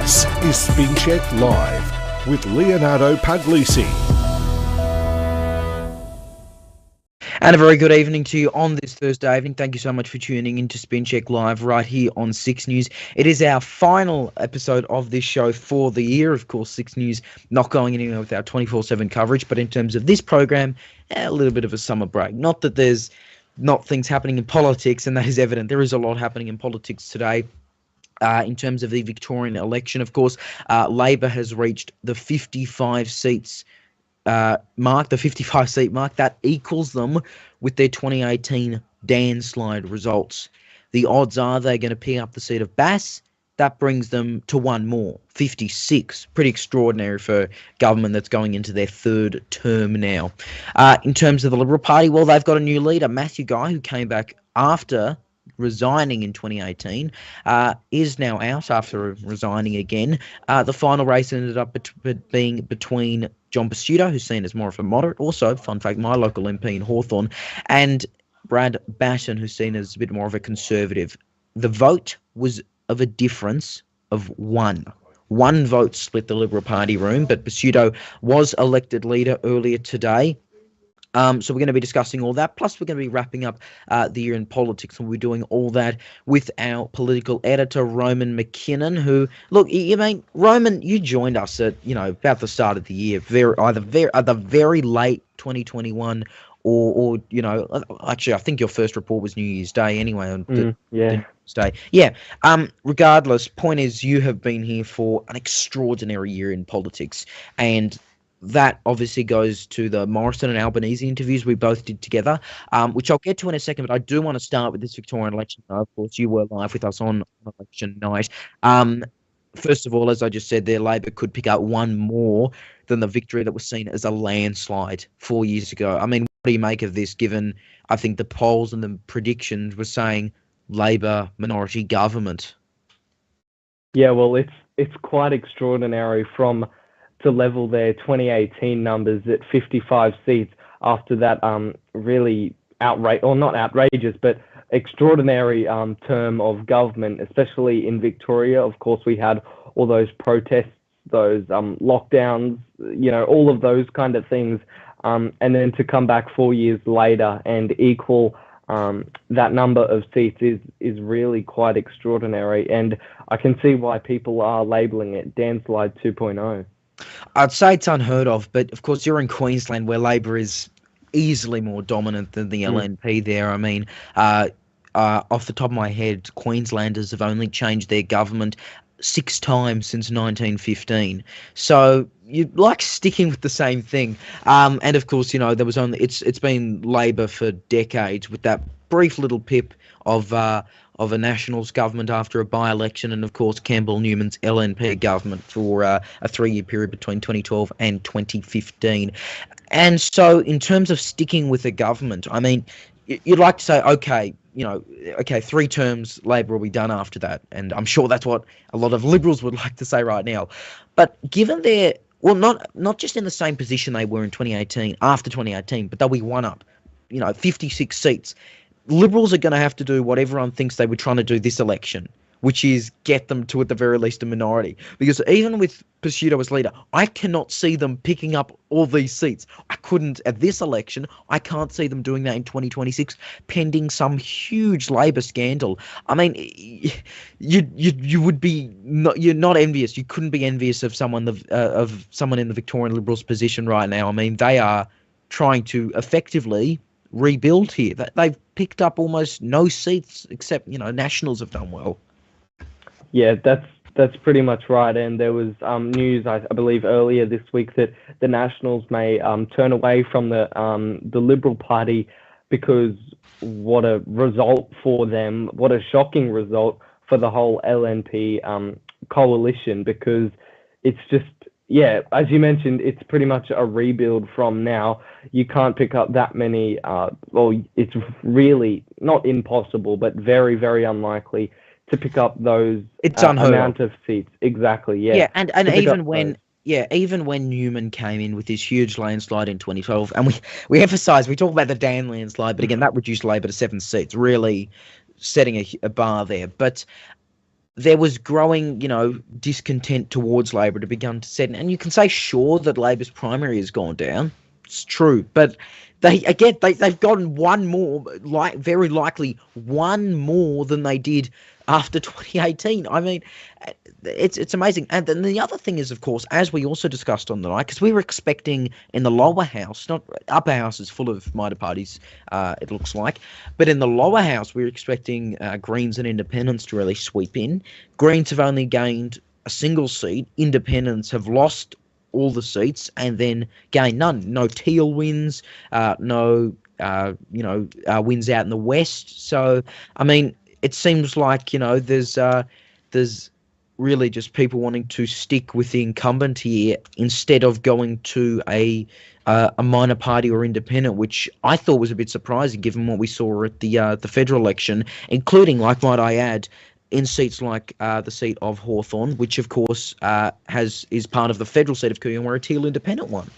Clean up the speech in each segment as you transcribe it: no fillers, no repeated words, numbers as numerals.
This is SpinCheck Live with Leonardo Puglisi. And a very good evening to you on this Thursday evening. Thank you so much for tuning in to SpinCheck Live right here on Six News. It is our final episode of this show for the year. Of course, Six News not going anywhere with our 24/7 coverage, but in terms of this program, a little bit of a summer break. Not that there's not things happening in politics, and that is evident. There is a lot happening in politics today. In terms of the Victorian election, of course, Labor has reached the 55 seats mark, the 55 seat mark. That equals them with their 2018 landslide results. The odds are they're going to pick up the seat of Bass. That brings them to one more, 56. Pretty extraordinary for government that's going into their third term now. In terms of the Liberal Party, well, they've got a new leader, Matthew Guy, who came back after resigning in 2018, is now out after resigning again. The final race ended up being between John Peustto, who's seen as more of a moderate, also, fun fact, my local MP in Hawthorn, and Brad Batten, who's seen as a bit more of a conservative. The vote was of a difference of one. One vote split the Liberal Party room, but Peustto was elected leader earlier today. So we're going to be discussing all that. Plus, we're going to be wrapping up the year in politics, and we're doing all that with our political editor, Roman McKinnon, who, look, Roman, you joined us at, about the start of the year, either very late 2021 or actually, I think your first report was New Year's Day anyway. On the New Year's Day. Yeah. Regardless, point is, you have been here for an extraordinary year in politics, and that obviously goes to the Morrison and Albanese interviews we both did together, which I'll get to in a second, but I do want to start with this Victorian election. Of course, you were live with us on election night. First of all, as I just said there, Labor could pick up one more than the victory that was seen as a landslide 4 years ago. I mean, what do you make of this, given I think the polls and the predictions were saying Labor minority government? Yeah, well, it's quite extraordinary to level their 2018 numbers at 55 seats after that really not outrageous, but extraordinary term of government, especially in Victoria. Of course, we had all those protests, those lockdowns, all of those kind of things. And then to come back 4 years later and equal that number of seats is really quite extraordinary. And I can see why people are labelling it landslide 2.0. I'd say it's unheard of, but of course you're in Queensland where Labor is easily more dominant than the LNP there. I mean, off the top of my head, Queenslanders have only changed their government 6 times since 1915. So you like sticking with the same thing. And of course, there was it's been Labor for decades with that brief little pip of a Nationals government after a by-election, and of course Campbell Newman's LNP government for a 3-year period between 2012 and 2015. And so in terms of sticking with a government, I mean, you'd like to say, okay, 3 terms, Labor will be done after that. And I'm sure that's what a lot of Liberals would like to say right now. But given they're, well, not just in the same position they were in 2018, after 2018, but they'll be one up, 56 seats. Liberals are going to have to do what everyone thinks they were trying to do this election, which is get them to, at the very least, a minority. Because even with Peustto as leader, I cannot see them picking up all these seats. I couldn't at this election. I can't see them doing that in 2026, pending some huge Labor scandal. I mean, you would be you're not envious. You couldn't be envious of someone in the Victorian Liberals position right now. I mean, they are trying to effectively rebuild here. They've picked up almost no seats, except Nationals have done well. Yeah, that's pretty much right. And there was news, I believe, earlier this week that the Nationals may turn away from the Liberal Party because what a result for them! What a shocking result for the whole LNP coalition, because it's just. Yeah, as you mentioned, it's pretty much a rebuild from now. You can't pick up that many, it's really not impossible, but very, very unlikely to pick up those amount of seats. Exactly, yeah. Yeah, and even when Newman came in with this huge landslide in 2012, and we emphasise, we talk about the Dan landslide, but again, that reduced Labor to 7 seats, really setting a bar there. But there was growing, discontent towards Labor to begun to set in. And you can say, sure, that Labor's primary has gone down. It's true. But they've gotten one more, very likely one more than they did after 2018. I mean, it's amazing. And then the other thing is, of course, as we also discussed on the night, because we were expecting in the lower house, not upper house is full of minor parties, it looks like, but in the lower house, we were expecting Greens and Independents to really sweep in. Greens have only gained a single seat. Independents have lost all the seats and then gained none. No Teal wins, no wins out in the West. So, I mean, it seems like, there's really just people wanting to stick with the incumbent here instead of going to a minor party or independent, which I thought was a bit surprising given what we saw at the federal election, including, like might I add, in seats like the seat of Hawthorn, which of course is part of the federal seat of Kooyong, where a Teal independent won.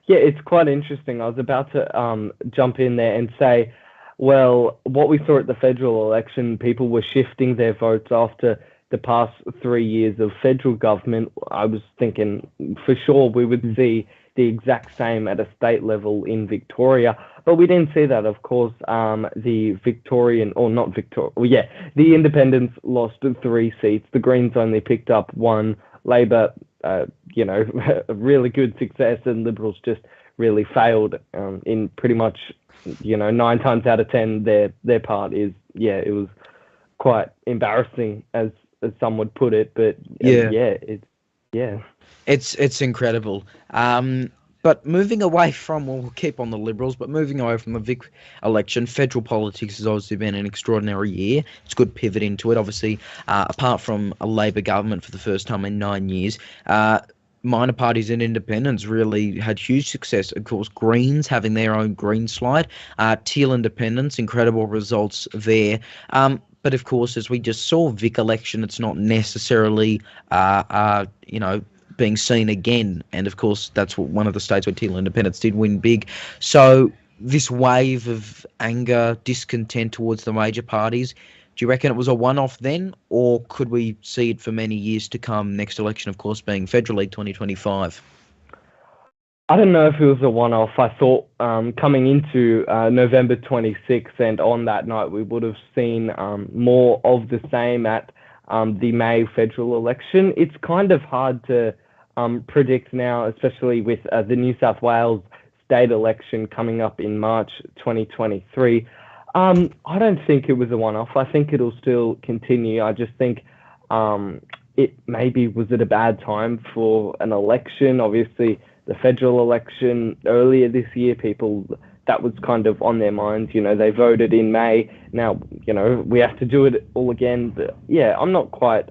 Yeah, it's quite interesting. I was about to jump in there and say, well, what we saw at the federal election, people were shifting their votes after the past 3 years of federal government. I was thinking for sure we would see the exact same at a state level in Victoria, but we didn't see that. Of course, the Victorian, or not Victoria, well, yeah, the Independents lost 3 seats. The Greens only picked up 1. Labor, a really good success, and Liberals just really failed in pretty much, 9 times out of 10, their part is, it was quite embarrassing, as some would put it, but it's incredible. But moving away from, we'll keep on the Liberals, but moving away from the Vic election, federal politics has obviously been an extraordinary year. It's a good pivot into it. Obviously, apart from a Labor government for the first time in 9 years, minor parties and independents really had huge success. Of course, Greens having their own Green slide, Teal independents, incredible results there. But of course, as we just saw, Vic election, it's not necessarily, being seen again. And of course, that's one of the states where Teal independents did win big. So this wave of anger, discontent towards the major parties, do you reckon it was a one-off then, or could we see it for many years to come? Next election, of course, being federally 2025. I don't know if it was a one-off. I thought coming into November 26th and on that night, we would have seen more of the same at the May federal election. It's kind of hard to predict now, especially with the New South Wales state election coming up in March 2023. I don't think it was a one-off. I think it'll still continue. I just think it maybe was at a bad time for an election. Obviously, the federal election earlier this year, that was kind of on their minds. They voted in May. Now, we have to do it all again. But yeah, I'm not quite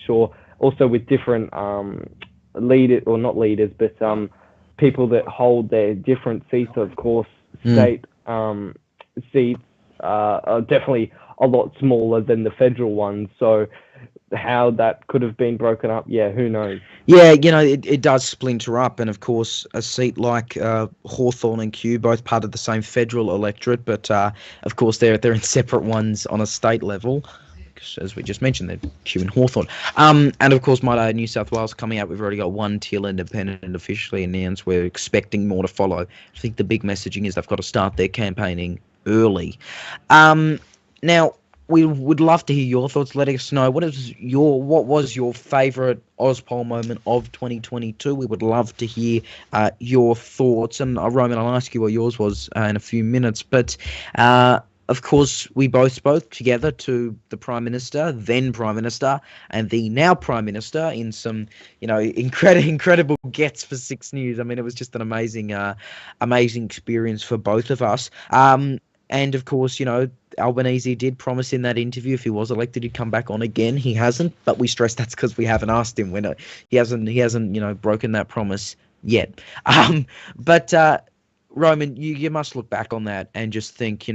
sure. Also with different leaders, or not leaders, but people that hold their different seats, of course, state seats are definitely a lot smaller than the federal ones. So how that could have been broken up, who knows? Yeah, it does splinter up, and of course a seat like Hawthorn and Kew, both part of the same federal electorate, but of course they're in separate ones on a state level. As we just mentioned, they're Kew and Hawthorn. And of course, New South Wales coming out, we've already got 1 Teal independent officially announced. We're expecting more to follow. I think the big messaging is they've got to start their campaigning early. Now, we would love to hear your thoughts. Let us know what was your favourite Ozpol moment of 2022. We would love to hear your thoughts. And Roman, I'll ask you what yours was in a few minutes. But of course, we both spoke together to the Prime Minister, then Prime Minister, and the now Prime Minister in some, incredible gets for 6 News. I mean, it was just an amazing experience for both of us. And of course, Albanese did promise in that interview if he was elected he'd come back on again. He hasn't, but we stress that's because we haven't asked him. He hasn't broken that promise yet. But Roman, you must look back on that and just think,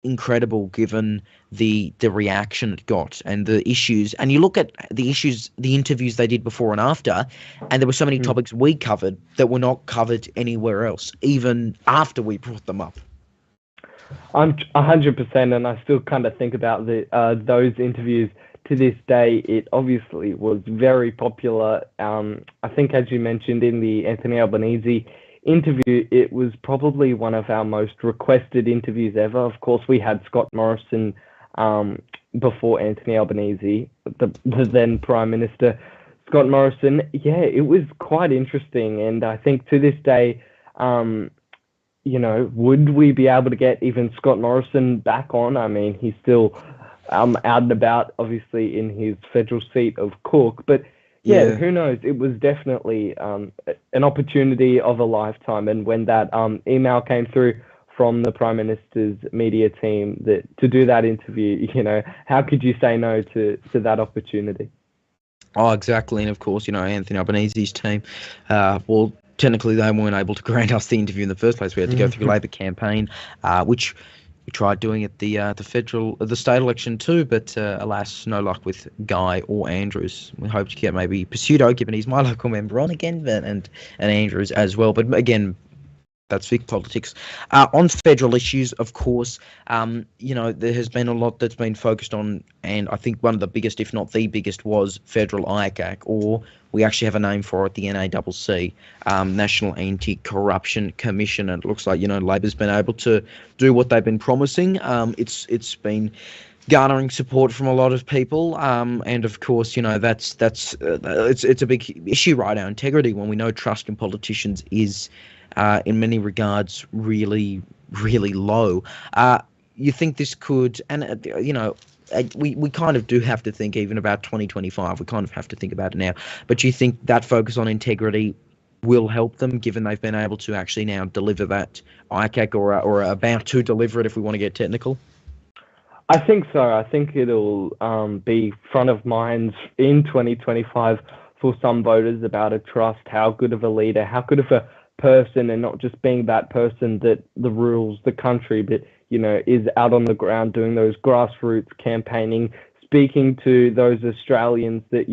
incredible given the reaction it got and the issues. And you look at the issues, the interviews they did before and after, and there were so many topics we covered that were not covered anywhere else, even after we brought them up. I'm 100%, and I still kind of think about those interviews to this day, it obviously was very popular. I think, as you mentioned in the Anthony Albanese interview, it was probably one of our most requested interviews ever. Of course, we had Scott Morrison before Anthony Albanese, the then Prime Minister Scott Morrison. Yeah, it was quite interesting, and I think to this day, would we be able to get even Scott Morrison back on? I mean, he's still out and about, obviously, in his federal seat of Cook, but yeah, who knows? It was definitely an opportunity of a lifetime. And when that email came through from the Prime Minister's media team to do that interview, how could you say no to that opportunity? Oh, exactly. And of course, Anthony Albanese's team, technically they weren't able to grant us the interview in the first place. We had to go through Labor campaign, which we tried doing at the state election too, but alas, no luck with Guy or Andrews. We hope to get maybe Peustto, given he's my local member, on again, and Andrews as well. But again, that's Vic politics. On federal issues, of course, there has been a lot that's been focused on, and I think one of the biggest, if not the biggest, was federal ICAC, or we actually have a name for it, the NACC, National Anti-Corruption Commission. And it looks like, Labor's been able to do what they've been promising. It's been garnering support from a lot of people, and of course, it's a big issue right now. Integrity, when we know trust in politicians is, in many regards, really, really low. You think this could, and we kind of do have to think even about 2025. We kind of have to think about it now. But you think that focus on integrity will help them, given they've been able to actually now deliver that ICAC, or are about to deliver it, if we want to get technical? I think so. I think it'll be front of minds in 2025 for some voters about a trust, how good of a leader, how good of a person, and not just being that person that rules the country, but is out on the ground doing those grassroots campaigning, speaking to those Australians, that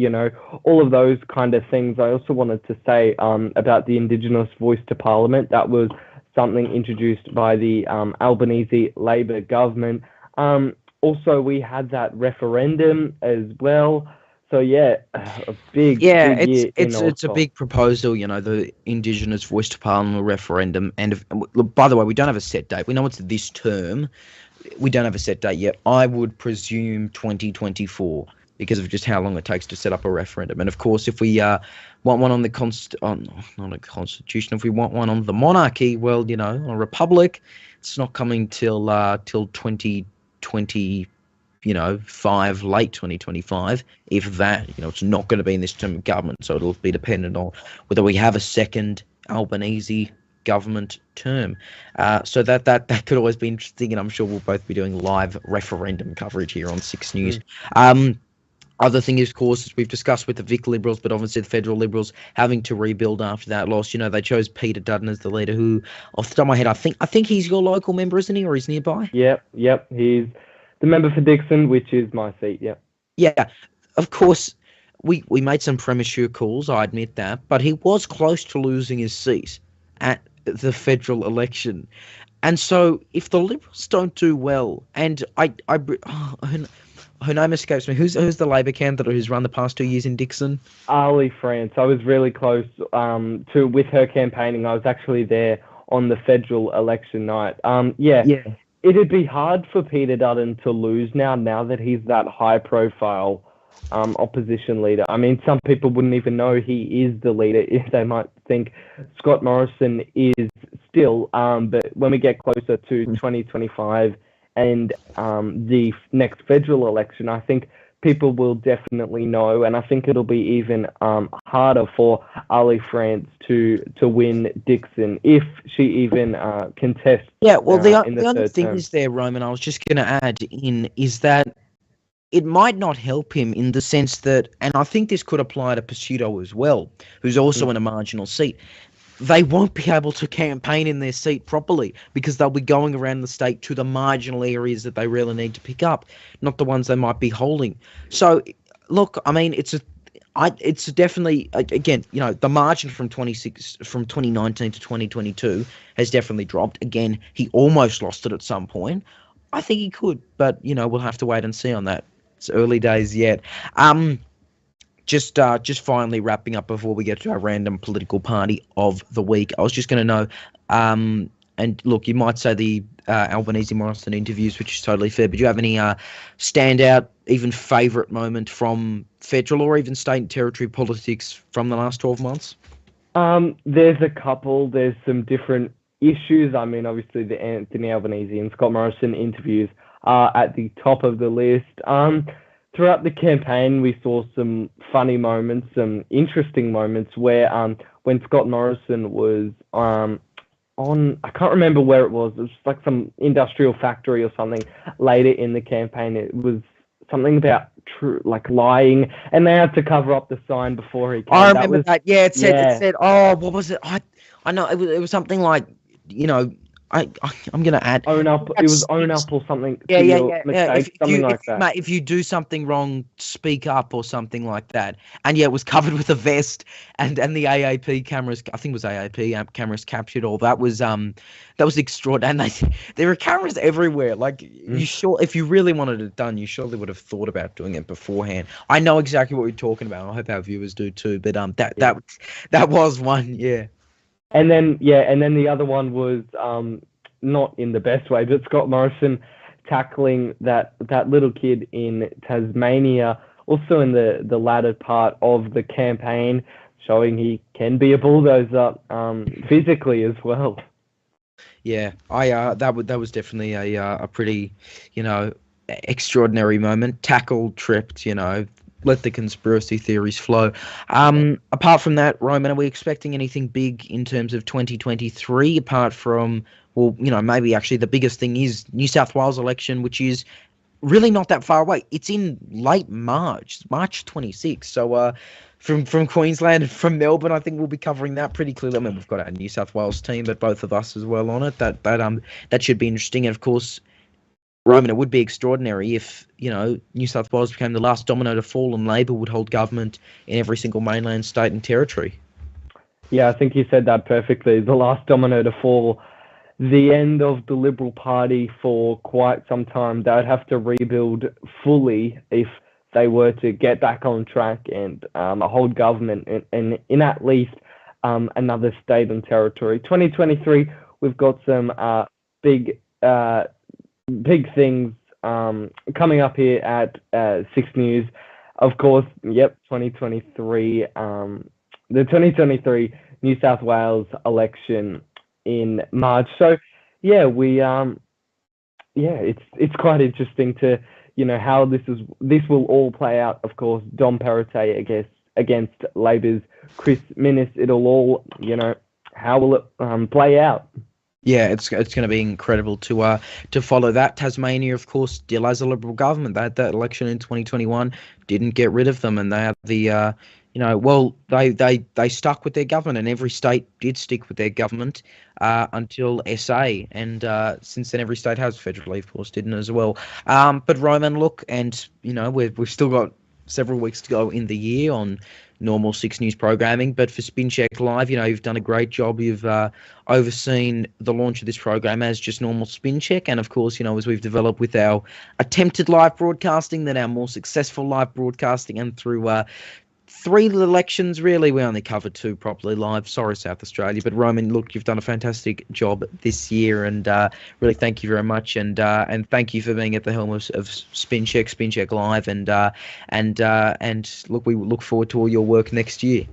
all of those kind of things. I also wanted to say about the Indigenous voice to Parliament. That was something introduced by the Albanese Labor government. Also, we had that referendum as well. So yeah, a big it's a big proposal, the Indigenous voice to Parliament referendum. And look, by the way, we don't have a set date. We know it's this term. We don't have a set date yet. I would presume 2024 because of just how long it takes to set up a referendum. And of course, if we want one on the not a constitution, if we want one on the monarchy, well, on a republic, it's not coming till 2020. 5 late 2025, if that. It's not going to be in this term of government, so it'll be dependent on whether we have a second Albanese government term. So that could always be interesting, and I'm sure we'll both be doing live referendum coverage here on 6 News. Other thing is, of course, as we've discussed with the Vic Liberals, but obviously the federal Liberals having to rebuild after that loss. They chose Peter Dutton as the leader, who, off the top of my head, I think he's your local member, isn't he, or he's nearby? Yep, he's the member for Dixon, which is my seat, yeah. Yeah, of course, we made some premature calls, I admit that, but he was close to losing his seat at the federal election. And so if the Liberals don't do well, and her name escapes me, who's the Labor candidate who's run the past 2 years in Dixon? Ali France. I was really close with her campaigning. I was actually there on the federal election night. Yeah. It'd be hard for Peter Dutton to lose now that he's that high-profile opposition leader. I mean, some people wouldn't even know he is the leader. They might think Scott Morrison is still. But when we get closer to 2025 and the next federal election, I think people will definitely know, and I think it'll be even harder for Ali France to win Dixon if she even contests. Yeah, well, the other thing is there, Roman, I was just going to add in, is that it might not help him in the sense that, and I think this could apply to Peustto as well, who's also in a marginal seat. They won't be able to campaign in their seat properly because they'll be going around the state to the marginal areas that they really need to pick up, not the ones they might be holding. So, look, I mean, it's definitely, again, the margin from 2019 to 2022 has definitely dropped. Again, he almost lost it at some point. I think he could, but we'll have to wait and see on that. It's early days yet. Just finally wrapping up before we get to our random political party of the week. I was just going to know, and look, you might say the Albanese Morrison interviews, which is totally fair, but do you have any standout, even favourite moment from federal or even state and territory politics from the last 12 months? There's a couple. There's some different issues. I mean, obviously the Anthony Albanese and Scott Morrison interviews are at the top of the list. Throughout the campaign, we saw some funny moments, some interesting moments where when Scott Morrison was on, I can't remember where it was like some industrial factory or something later in the campaign. It was something about lying, and they had to cover up the sign before he came. I remember that. Yeah, it said, oh, what was it? I know it was something like, I'm gonna add own up. It was own up or something. Yeah. That. If you do something wrong, speak up or something like that. And yeah, it was covered with a vest, and the AAP cameras. I think it was AAP cameras captured all that. Was extraordinary. And there are cameras everywhere. Like if you really wanted it done, you surely would have thought about doing it beforehand. I know exactly what you're talking about. I hope our viewers do too. But that was one. Yeah. And then the other one was not in the best way, but Scott Morrison tackling that little kid in Tasmania, also in the latter part of the campaign, showing he can be a bulldozer physically as well. Yeah, that was definitely a pretty, extraordinary moment. Tackled, tripped, let the conspiracy theories flow. Apart from that, Roman, are we expecting anything big in terms of 2023? Apart from, maybe actually the biggest thing is New South Wales election, which is really not that far away. It's in late March 26th. So from Queensland and from Melbourne, I think we'll be covering that pretty clearly. I mean, we've got our New South Wales team, but both of us as well on it. That should be interesting. And of course, Roman, it would be extraordinary if, New South Wales became the last domino to fall and Labor would hold government in every single mainland state and territory. Yeah, I think you said that perfectly. The last domino to fall, the end of the Liberal Party for quite some time. They would have to rebuild fully if they were to get back on track and hold government in at least another state and territory. 2023, we've got some big things coming up here at Six News. Of course, 2023, the 2023 New South Wales election in March. So yeah, it's quite interesting to how this will all play out. Of course, Dom Perrottet against Labor's Chris Minnis. It'll all how will it play out? Yeah, it's going to be incredible to follow that. Tasmania, of course, still has a Liberal government. They had that election in 2021, didn't get rid of them, and they have the they stuck with their government, and every state did stick with their government until SA, and since then every state has federally, of course, didn't as well. But Roman, look, and we've still got several weeks to go in the year on normal Six News programming, but for SpinCheck Live, you've done a great job. You've overseen the launch of this program as just normal SpinCheck, and of course, as we've developed with our attempted live broadcasting, then our more successful live broadcasting, and through 3 elections, really, we only covered 2 properly live. Sorry, South Australia. But Roman, look, you've done a fantastic job this year, and really thank you very much, and thank you for being at the helm of SpinCheck Live, and look, we look forward to all your work next year.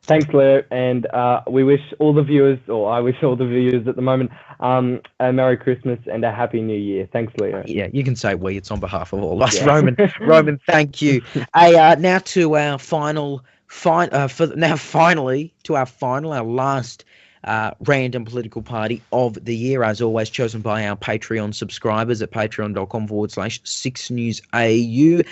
Thanks, Leo, and we wish all the viewers, or I wish all the viewers at the moment, a Merry Christmas and a Happy New Year. Thanks, Leo. Yeah, you can say we. It's on behalf of all of us. Yeah. Roman, thank you. Now to our our last random political party of the year, as always, chosen by our Patreon subscribers at patreon.com/SIXNewsAU.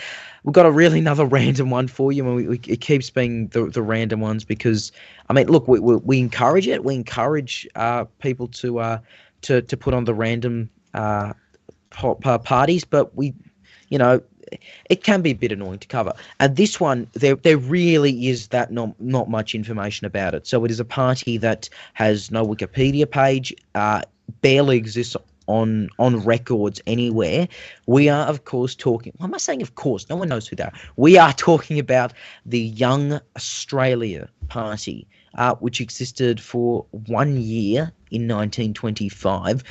We've got another random one for you, and it keeps being the random ones because, I mean, look, we encourage it. We encourage people to put on the random parties, but it can be a bit annoying to cover. And this one, there really is not much information about it. So it is a party that has no Wikipedia page, barely exists on records anywhere. We are, of course, talking. Why am I saying of course? No one knows who they are. We are talking about the Young Australia Party, which existed for 1 year in 1925.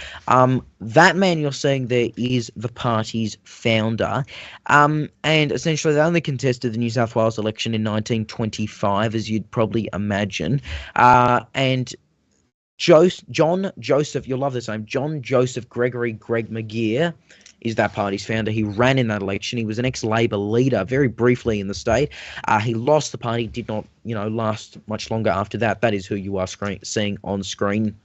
That man you're seeing there is the party's founder, and essentially they only contested the New South Wales election in 1925, as you'd probably imagine, and John Joseph, you'll love this name, John Joseph Gregory Greg McGeer is that party's founder. He ran in that election. He was an ex-Labor leader very briefly in the state. He lost the party, did not, last much longer after that. That is who you are seeing on screen.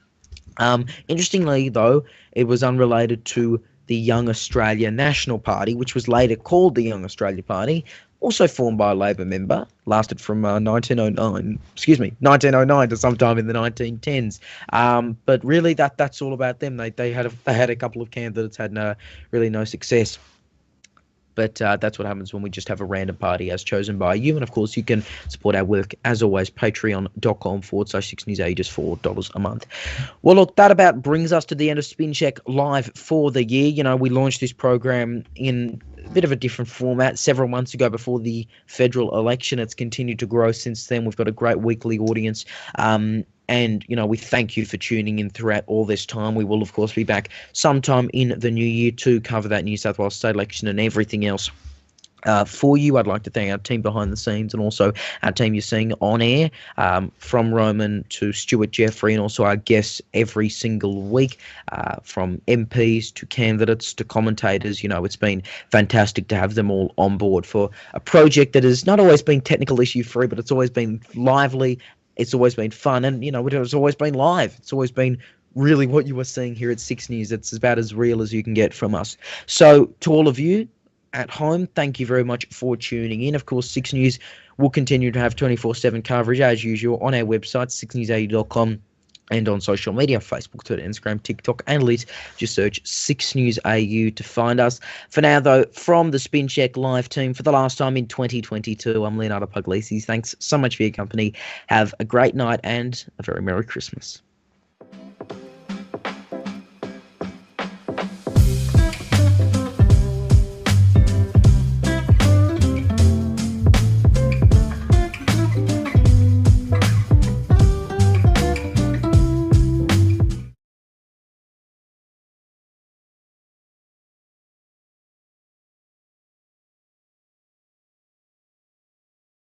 Interestingly, though, it was unrelated to the Young Australia National Party, which was later called the Young Australia Party, also formed by a Labor member, lasted from 1909 to sometime in the 1910s. But really, that's all about them. They had a couple of candidates, had really no success. But that's what happens when we just have a random party as chosen by you. And of course, you can support our work, as always, patreon.com/SIXNewsAU, just $4 a month. Well, look, that about brings us to the end of SpinCheck Live for the year. We launched this program in a bit of a different format several months ago before the federal election. It's continued to grow since then. We've got a great weekly audience. And, we thank you for tuning in throughout all this time. We will, of course, be back sometime in the new year to cover that New South Wales state election and everything else for you. I'd like to thank our team behind the scenes and also our team you're seeing on air, from Roman to Stuart Jeffrey, and also our guests every single week, from MPs to candidates to commentators. It's been fantastic to have them all on board for a project that has not always been technical issue free, but it's always been lively. It's always been fun, and it's always been live. It's always been really what you were seeing here at Six News. It's about as real as you can get from us. So to all of you at home, thank you very much for tuning in. Of course, Six News will continue to have 24/7 coverage as usual on our website, SIXNewsAU.com, and on social media, Facebook, Twitter, Instagram, TikTok, and Lit. Just search SIXNewsAU to find us. For now, though, from the SpinCheck Live team, for the last time in 2022, I'm Leonardo Puglisi. Thanks so much for your company. Have a great night and a very Merry Christmas.